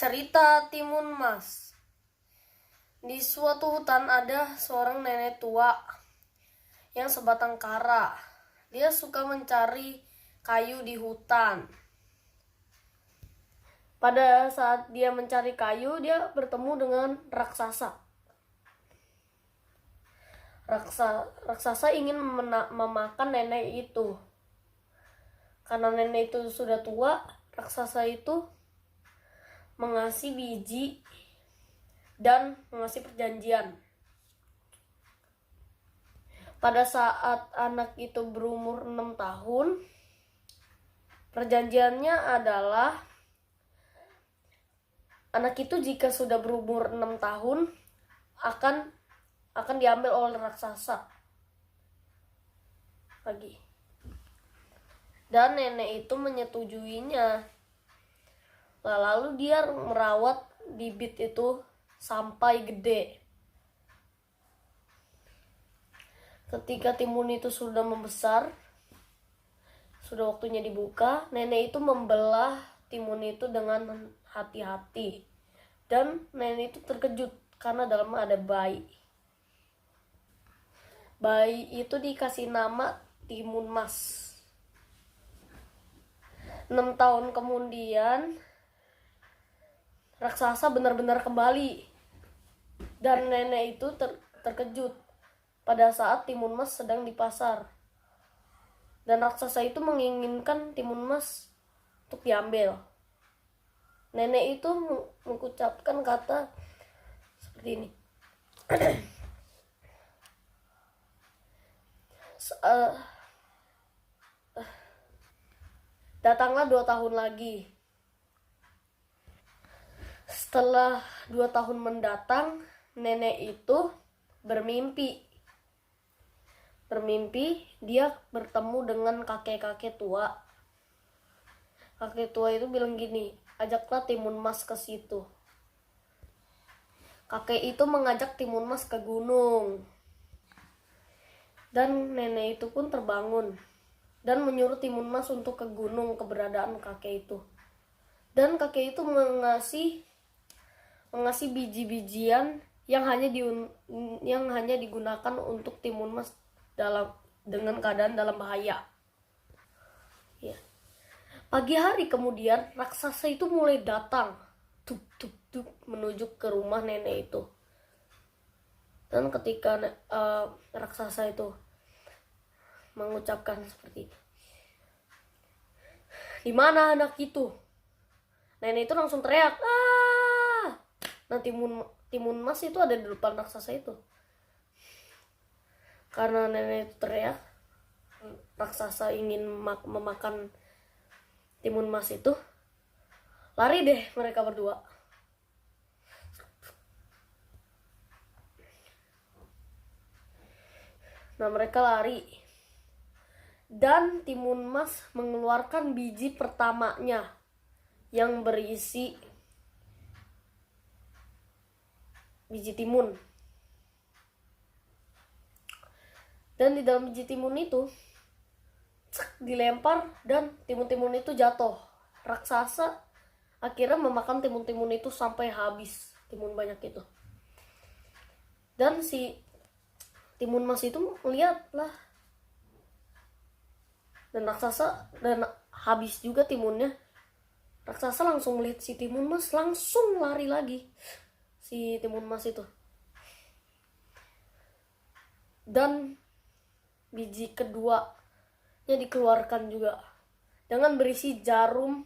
Cerita Timun Mas. Di suatu hutan ada seorang nenek tua yang sebatang kara. Dia suka mencari kayu di hutan. Pada saat dia mencari kayu, dia bertemu dengan raksasa. Raksasa ingin memakan nenek itu. Karena nenek itu sudah tua, raksasa itu mengasih biji dan mengasih perjanjian. Pada saat anak itu berumur 6 tahun, perjanjiannya adalah anak itu jika sudah berumur 6 tahun akan diambil oleh raksasa lagi. Dan nenek itu menyetujuinya. Lalu dia merawat bibit itu sampai gede. Ketika timun itu sudah membesar, sudah waktunya dibuka, nenek itu membelah timun itu dengan hati-hati. Dan nenek itu terkejut karena dalamnya ada bayi. Bayi itu dikasih nama Timun Mas. 6 tahun kemudian, raksasa benar-benar kembali. Dan nenek itu terkejut pada saat Timun Mas sedang di pasar. Dan raksasa itu menginginkan Timun Mas untuk diambil. Nenek itu mengucapkan kata seperti ini. Datanglah 2 tahun lagi. Setelah 2 tahun mendatang, nenek itu bermimpi. Dia bertemu dengan kakek-kakek tua. Kakek tua itu bilang gini, ajaklah Timun Mas ke situ. Kakek itu mengajak Timun Mas ke gunung. Dan nenek itu pun terbangun dan menyuruh Timun Mas untuk ke gunung keberadaan kakek itu. Dan kakek itu mengasih biji-bijian yang hanya digunakan untuk Timun Mas dengan keadaan dalam bahaya. Ya. Pagi hari kemudian raksasa itu mulai datang, menuju ke rumah nenek itu. Dan ketika raksasa itu mengucapkan seperti itu, "Di mana anak itu?" Nenek itu langsung teriak, "Ah!" Nah, Timun Mas itu ada di depan raksasa itu. Karena nenek itu teriak, raksasa ingin memakan Timun Mas itu. Lari deh mereka berdua. Nah, mereka lari. Dan Timun Mas mengeluarkan biji pertamanya yang berisi biji timun. Dan di dalam biji timun itu dilempar dan timun-timun itu jatuh. Raksasa akhirnya memakan timun-timun itu sampai habis, timun banyak itu. Dan si Timun Mas itu melihatlah, dan habis juga timunnya. Raksasa langsung melihat si Timun Mas, langsung lari lagi si Timun Mas itu. Dan biji keduanya dikeluarkan juga dengan berisi jarum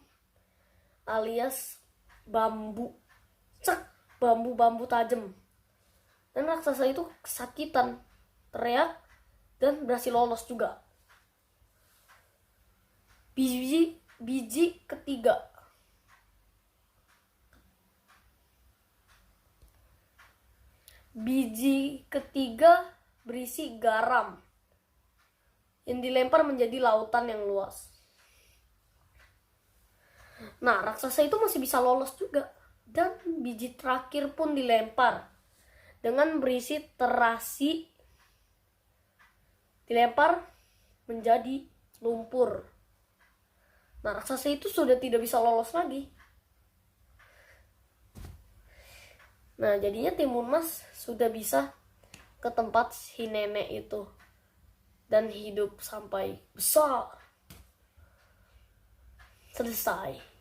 alias bambu. Bambu tajam. Dan raksasa itu kesakitan, teriak, dan berhasil lolos juga. Biji ketiga. Biji ketiga berisi garam yang dilempar menjadi lautan yang luas. Nah, raksasa itu masih bisa lolos juga. Dan biji terakhir pun dilempar dengan berisi terasi, dilempar menjadi lumpur. Nah, raksasa itu sudah tidak bisa lolos lagi. Nah, jadinya Timun Mas sudah bisa ke tempat si nenek itu dan hidup sampai besar. Selesai.